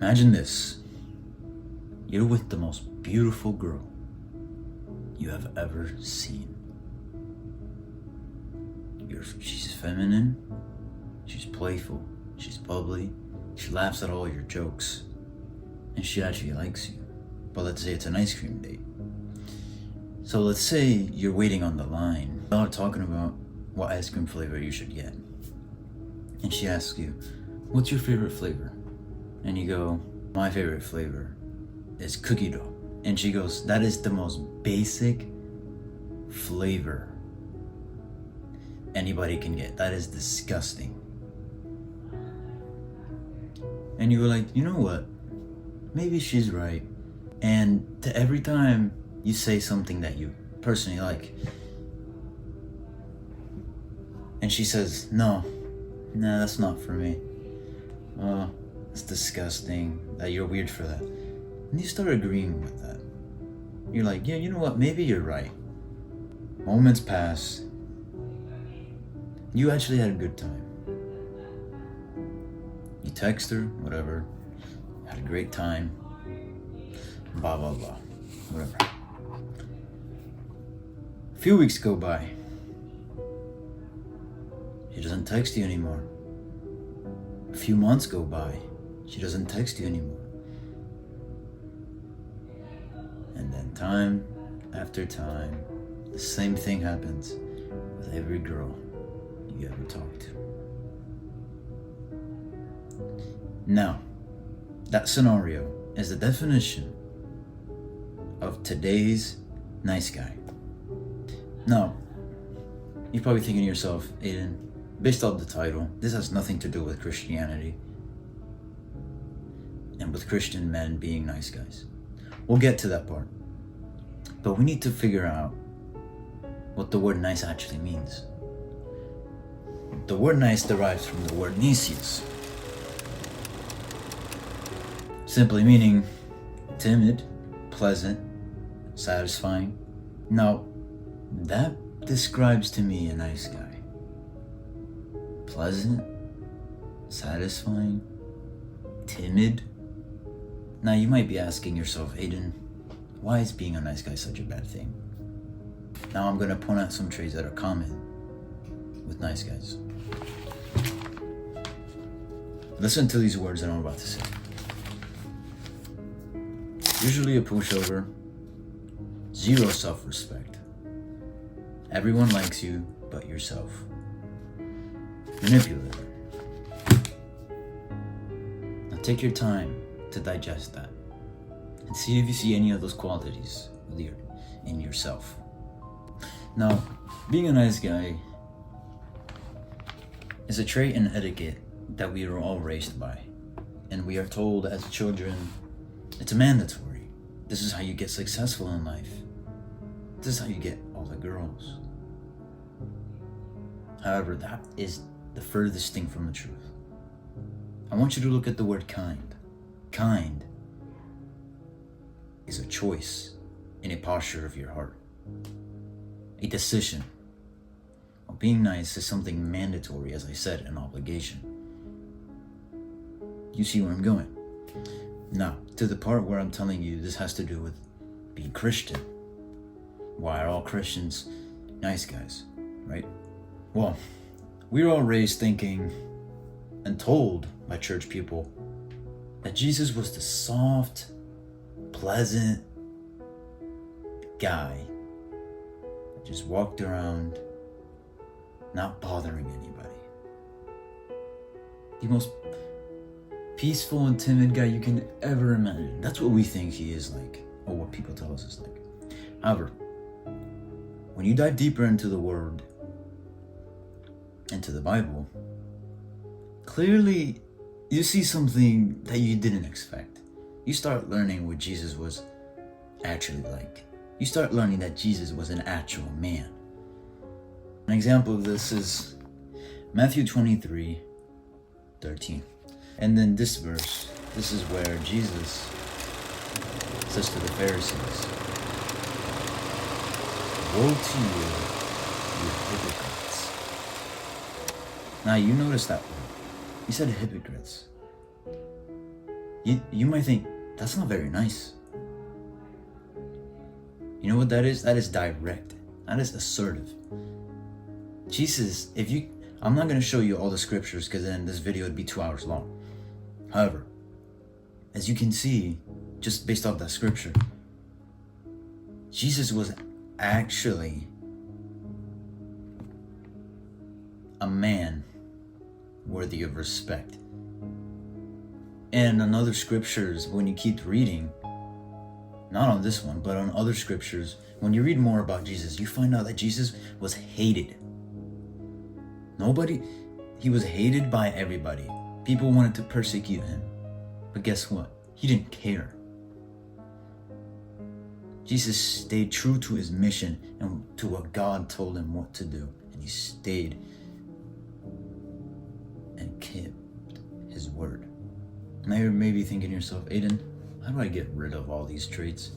Imagine this. You're with the most beautiful girl you have ever seen. She's feminine, she's playful, she's bubbly, she laughs at all your jokes, and she actually likes you. But let's say it's an ice cream date. So let's say you're waiting on the line, y'all are talking about what ice cream flavor you should get. And she asks you, what's your favorite flavor? And you go, my favorite flavor is cookie dough. And she goes, that is the most basic flavor anybody can get. That is disgusting. And you were like, you know what? Maybe she's right. And to every time you say something that you personally like, and she says, nah, that's not for me. Oh, it's disgusting. That you're weird for that. And you start agreeing with that. You're like, yeah, you know what? Maybe you're right. Moments pass. You actually had a good time. You text her, whatever. Had a great time. Blah, blah, blah. Whatever. A few weeks go by. She doesn't text you anymore. A few months go by. She doesn't text you anymore. And then time after time, the same thing happens with every girl you ever talk to. Now, that scenario is the definition of today's nice guy. Now, you're probably thinking to yourself, Aiden, based off the title, this has nothing to do with Christianity and with Christian men being nice guys. We'll get to that part. But we need to figure out what the word nice actually means. The word nice derives from the word nisius, simply meaning timid, pleasant, satisfying. Now, that describes to me a nice guy. Pleasant, satisfying, timid. Now you might be asking yourself, Aiden, why is being a nice guy such a bad thing? Now I'm gonna point out some traits that are common with nice guys. Listen to these words that I'm about to say. Usually a pushover, zero self-respect. Everyone likes you but yourself. Manipulator. Now take your time to digest that and see if you see any of those qualities in yourself. Now, being a nice guy is a trait and etiquette that we are all raised by, and we are told as children it's mandatory. This is how you get successful in life. This is how you get all the girls. However, that is the furthest thing from the truth. I want you to look at the word kind. Kind is a choice in a posture of your heart, a decision. Well, being nice is something mandatory, as I said, an obligation. You see where I'm going? Now, to the part where I'm telling you this has to do with being Christian. Why are all Christians nice guys, right? Well, we're all raised thinking and told by church people that Jesus was the soft, pleasant guy that just walked around not bothering anybody. The most peaceful and timid guy you can ever imagine. That's what we think he is like, or what people tell us is like. However, when you dive deeper into the Word, into the Bible, clearly you see something that you didn't expect. You start learning what Jesus was actually like. You start learning that Jesus was an actual man. An example of this is Matthew 23:13. And then this verse, this is where Jesus says to the Pharisees, "Woe to you, you hypocrites." Now you notice that word. He said hypocrites. You might think, that's not very nice. You know what that is? That is direct. That is assertive. Jesus, I'm not going to show you all the scriptures because then this video would be 2 hours long. However, as you can see, just based off that scripture, Jesus was actually a man worthy of respect. And in other scriptures, when you keep reading, not on this one, but on other scriptures, when you read more about Jesus, you find out that Jesus was hated. He was hated by everybody. People wanted to persecute him. But guess what? He didn't care. Jesus stayed true to his mission and to what God told him what to do. And he stayed and kept his word. Now you're maybe thinking to yourself, Aiden, how do I get rid of all these traits?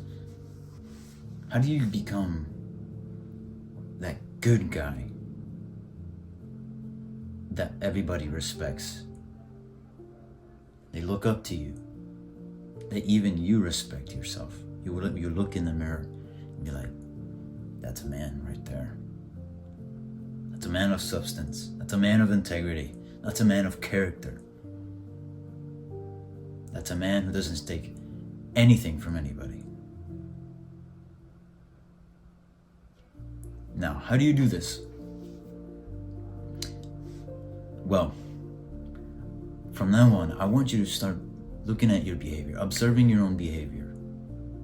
How do you become that good guy that everybody respects? They look up to you. That even you respect yourself. You look in the mirror and be like, that's a man right there. That's a man of substance. That's a man of integrity. That's a man of character. That's a man who doesn't take anything from anybody. Now, how do you do this? Well, from now on, I want you to start looking at your behavior, observing your own behavior.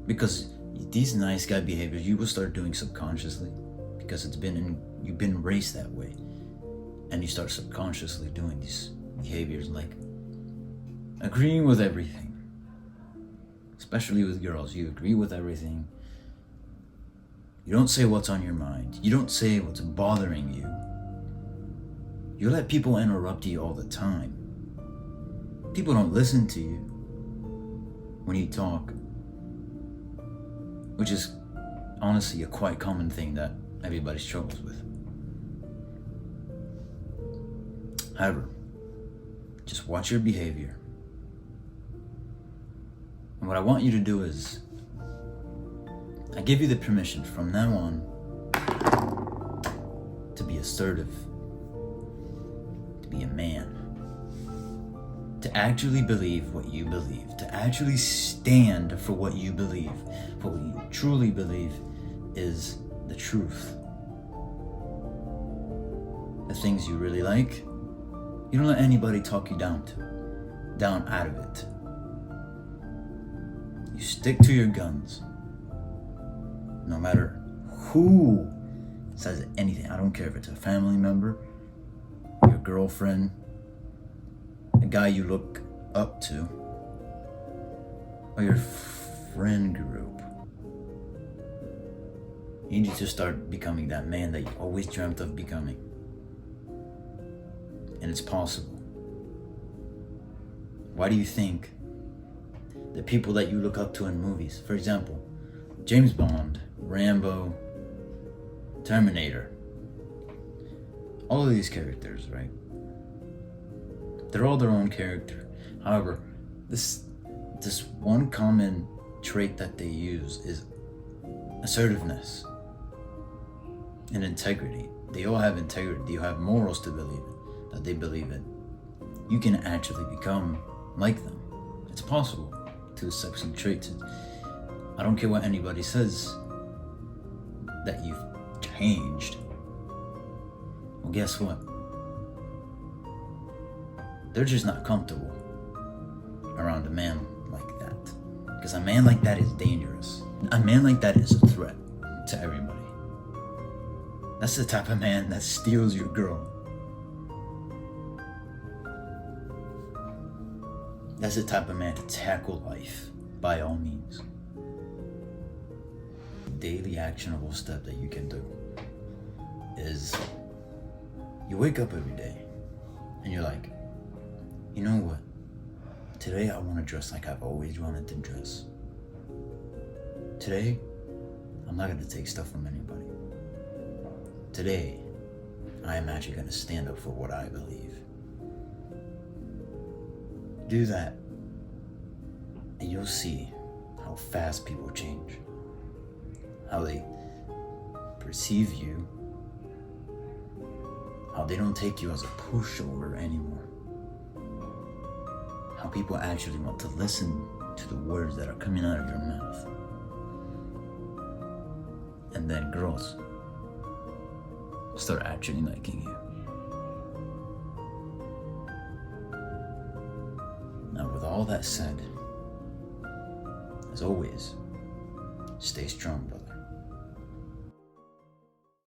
Because these nice guy behaviors, you will start doing subconsciously because you've been raised that way. And you start subconsciously doing these behaviors like agreeing with everything. Especially with girls, you agree with everything. You don't say what's on your mind. You don't say what's bothering you. You let people interrupt you all the time. People don't listen to you when you talk, which is honestly a quite common thing that everybody struggles with. However, just watch your behavior. And what I want you to do is, I give you the permission from now on to be assertive, to be a man, to actually believe what you believe, to actually stand for what you believe, for what you truly believe is the truth. The things you really like, you don't let anybody talk you down out of it. You stick to your guns. No matter who says anything. I don't care if it's a family member, your girlfriend, a guy you look up to, or your friend group. You need to start becoming that man that you always dreamt of becoming. And it's possible. Why do you think the people that you look up to in movies, for example, James Bond, Rambo, Terminator, all of these characters, right? They're all their own character. However, this one common trait that they use is assertiveness and integrity. They all have integrity. You have morals to believe in, that they believe in. You can actually become like them. It's possible to accept some traits. I don't care what anybody says that you've changed. Well, guess what? They're just not comfortable around a man like that. Because a man like that is dangerous. A man like that is a threat to everybody. That's the type of man that steals your girl. That's the type of man to tackle life by all means. Daily actionable step that you can do is you wake up every day and you're like, you know what? Today I want to dress like I've always wanted to dress. Today, I'm not going to take stuff from anybody. Today, I am actually going to stand up for what I believe. Do that. And you'll see how fast people change, how they perceive you, how they don't take you as a pushover anymore, how people actually want to listen to the words that are coming out of your mouth. And then girls start actually liking you. Now, with all that said, as always, stay strong,